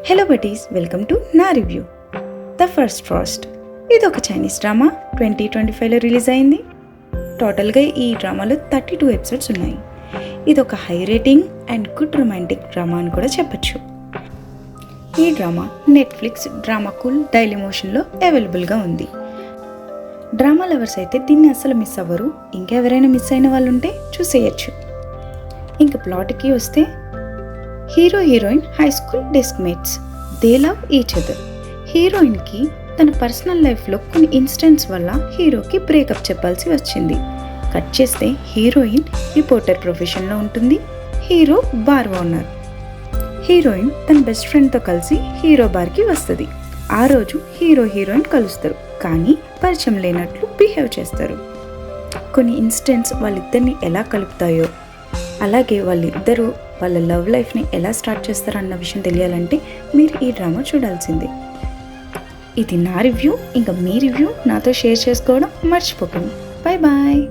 Hello బటీస్, welcome to నా review. The first Frost ఇది ఒక చైనీస్ డ్రామా 2025లో రిలీజ్ అయింది. టోటల్గా ఈ డ్రామాలో 32 ఎపిసోడ్స్ ఉన్నాయి. ఇది ఒక high rating and good romantic drama అని కూడా చెప్పచ్చు. ఈ డ్రామా నెట్ఫ్లిక్స్ డ్రామా కూల్ డైలీ మోషన్లో అవైలబుల్గా ఉంది. డ్రామా లవర్స్ అయితే దీన్ని అసలు మిస్ అవ్వరు. ఇంకెవరైనా మిస్ అయిన వాళ్ళు ఉంటే చూసేయచ్చు. ఇంకా ప్లాట్కి వస్తే, hero heroine high school desk mates. They love each other. హీరోయిన్కి తన పర్సనల్ లైఫ్లో కొన్ని ఇన్సిడెంట్స్ వల్ల హీరోకి బ్రేకప్ చెప్పాల్సి వచ్చింది. కట్ చేస్తే హీరోయిన్ రిపోర్టర్ ప్రొఫెషన్లో ఉంటుంది, హీరో బార్ ఓనర్. హీరోయిన్ తన బెస్ట్ ఫ్రెండ్తో కలిసి హీరో బార్కి వస్తుంది. ఆ రోజు హీరో హీరోయిన్ కలుస్తారు, కానీ పరిచయం లేనట్లు బిహేవ్ చేస్తారు. కొన్ని ఇన్సిడెంట్స్ వాళ్ళిద్దరిని ఎలా కలుపుతాయో, అలాగే వాళ్ళిద్దరూ వాళ్ళ లవ్ లైఫ్ని ఎలా స్టార్ట్ చేస్తారన్న విషయం తెలియాలంటే మీరు ఈ డ్రామా చూడాల్సిందే. ఇది నా రివ్యూ. ఇంకా మీ రివ్యూ నాతో షేర్ చేసుకోవడం మర్చిపోకండి. Bye bye.